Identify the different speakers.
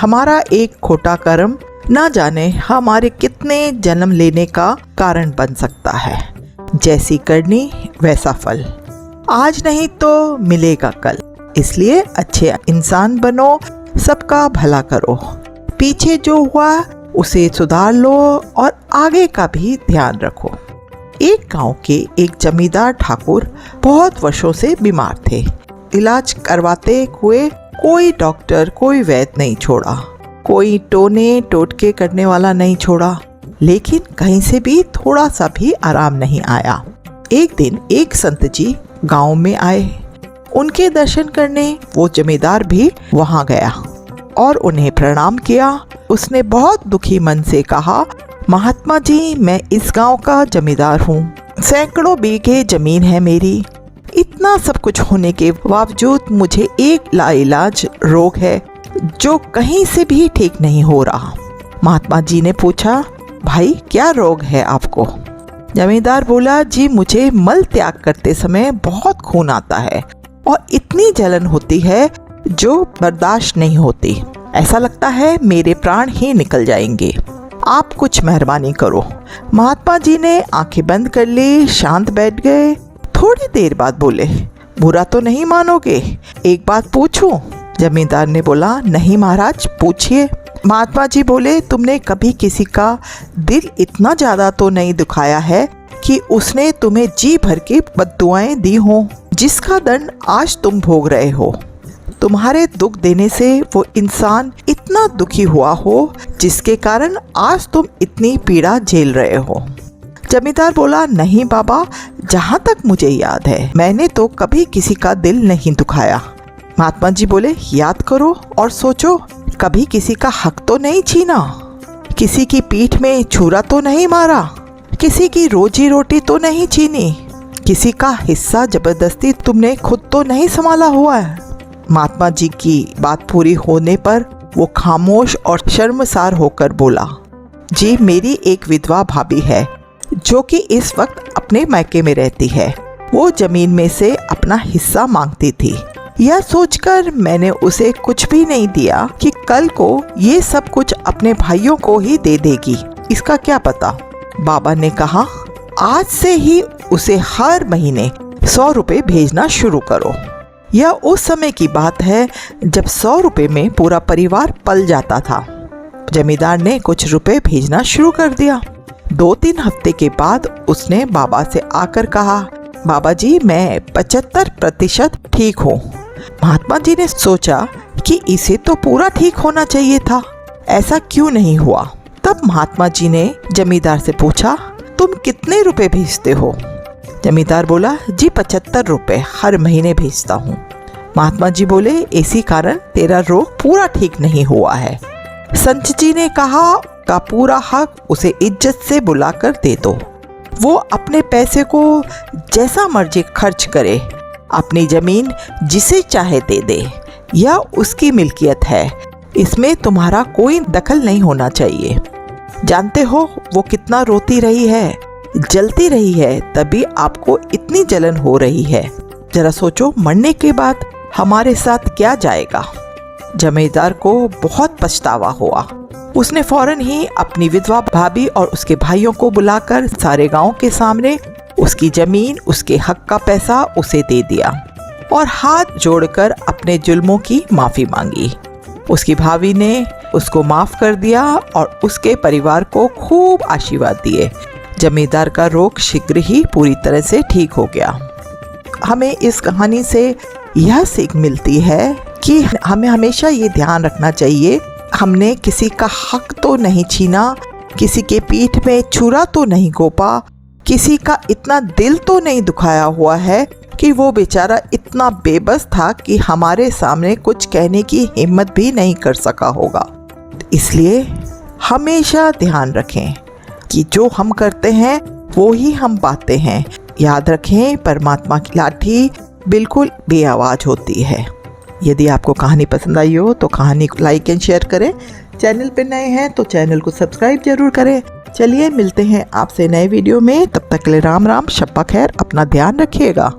Speaker 1: हमारा एक खोटा कर्म ना जाने हमारे कितने जन्म लेने का कारण बन सकता है। जैसी करनी वैसा फल, आज नहीं तो मिलेगा कल। इसलिए अच्छे इंसान बनो, सबका भला करो, पीछे जो हुआ उसे सुधार लो और आगे का भी ध्यान रखो। एक गांव के एक जमींदार ठाकुर बहुत वर्षों से बीमार थे। इलाज करवाते हुए कोई डॉक्टर, कोई वैद्य नहीं छोड़ा, कोई टोने टोटके करने वाला नहीं छोड़ा, लेकिन कहीं से भी थोड़ा सा भी आराम नहीं आया। एक दिन एक संत जी गांव में आए। उनके दर्शन करने वो जमींदार भी वहां गया और उन्हें प्रणाम किया। उसने बहुत दुखी मन से कहा, महात्मा जी, मैं इस गांव का जमींदार हूँ, सैकड़ों बीघे जमीन है मेरी। इतना सब कुछ होने के बावजूद मुझे एक लाइलाज रोग है जो कहीं से भी ठीक नहीं हो रहा। महात्मा जी ने पूछा, भाई क्या रोग है आपको? जमींदार बोला, जी मुझे मल त्याग करते समय बहुत खून आता है और इतनी जलन होती है जो बर्दाश्त नहीं होती। ऐसा लगता है मेरे प्राण ही निकल जाएंगे, आप कुछ मेहरबानी करो। महात्मा जी ने आंखें बंद कर ली, शांत बैठ गए। थोड़ी देर बाद बोले, बुरा तो नहीं मानोगे, एक बात पूछूं? जमींदार ने बोला, नहीं महाराज, पूछिए। महात्मा जी बोले, तुमने कभी किसी का दिल इतना ज्यादा तो नहीं दुखाया है कि उसने तुम्हें जी भर के बद्दुआएं दी हो, जिसका दंड आज तुम भोग रहे हो। तुम्हारे दुख देने से वो इंसान इतना दुखी हुआ हो जिसके कारण आज तुम इतनी पीड़ा झेल रहे हो। जमींदार बोला, नहीं बाबा, जहाँ तक मुझे याद है मैंने तो कभी किसी का दिल नहीं दुखाया। महात्मा जी बोले, याद करो और सोचो, कभी किसी का हक तो नहीं छीना, किसी की पीठ में छुरा तो नहीं मारा, किसी की रोजी रोटी तो नहीं छीनी, किसी का हिस्सा जबरदस्ती तुमने खुद तो नहीं संभाला हुआ है। महात्मा जी की बात पूरी होने पर वो खामोश और शर्मसार होकर बोला, जी मेरी एक विधवा भाभी है जो कि इस वक्त अपने मायके में रहती है। वो जमीन में से अपना हिस्सा मांगती थी। यह सोचकर मैंने उसे कुछ भी नहीं दिया कि कल को ये सब कुछ अपने भाइयों को ही दे देगी, इसका क्या पता। बाबा ने कहा, आज से ही उसे हर महीने 100 रुपए भेजना शुरू करो। यह उस समय की बात है जब 100 रुपए में पूरा परिवार पल जाता था। जमींदार ने कुछ रुपए भेजना शुरू कर दिया। 2-3 हफ्ते के बाद उसने बाबा से आकर कहा, बाबा जी मैं 75% ठीक हूँ। महात्मा जी ने सोचा कि इसे तो पूरा ठीक होना चाहिए था, ऐसा क्यों नहीं हुआ। तब महात्मा जी ने जमींदार से पूछा, तुम कितने रुपए भेजते हो? जमींदार बोला, जी 75 रुपए हर महीने भेजता हूँ। महात्मा जी बोले, इसी कारण तेरा रोग पूरा ठीक नहीं हुआ है। संत जी ने कहा, का पूरा हक उसे इज्जत से बुलाकर दे दो। वो अपने पैसे को जैसा मर्जी खर्च करे, अपनी जमीन जिसे चाहे दे दे, यह उसकी मिल्कियत है, इसमें तुम्हारा कोई दखल नहीं होना चाहिए। जानते हो वो कितना रोती रही है, जलती रही है, तभी आपको इतनी जलन हो रही है। जरा सोचो, मरने के बाद हमारे साथ क्या जाएगा। जमींदार को बहुत पछतावा हुआ। उसने फौरन ही अपनी विधवा भाभी और उसके भाइयों को बुलाकर सारे गांव के सामने उसकी जमीन, उसके हक का पैसा उसे दे दिया और हाथ जोड़कर अपने जुल्मों की माफी मांगी। उसकी भाभी ने उसको माफ कर दिया और उसके परिवार को खूब आशीर्वाद दिए। जमींदार का रोग शीघ्र ही पूरी तरह से ठीक हो गया। हमें इस कहानी से यह सीख मिलती है कि हमें हमेशा ये ध्यान रखना चाहिए, हमने किसी का हक तो नहीं छीना, किसी के पीठ में छुरा तो नहीं घोंपा, किसी का इतना दिल तो नहीं दुखाया हुआ है कि वो बेचारा इतना बेबस था कि हमारे सामने कुछ कहने की हिम्मत भी नहीं कर सका होगा। इसलिए हमेशा ध्यान रखें कि जो हम करते हैं वो ही हम पाते हैं। याद रखें, परमात्मा की लाठी बिल्कुल बेआवाज़ होती है। यदि आपको कहानी पसंद आई हो तो कहानी को लाइक एंड शेयर करें। चैनल पर नए हैं तो चैनल को सब्सक्राइब जरूर करें। चलिए मिलते हैं आपसे नए वीडियो में, तब तक के लिए राम राम, शब्बा खैर, अपना ध्यान रखिएगा।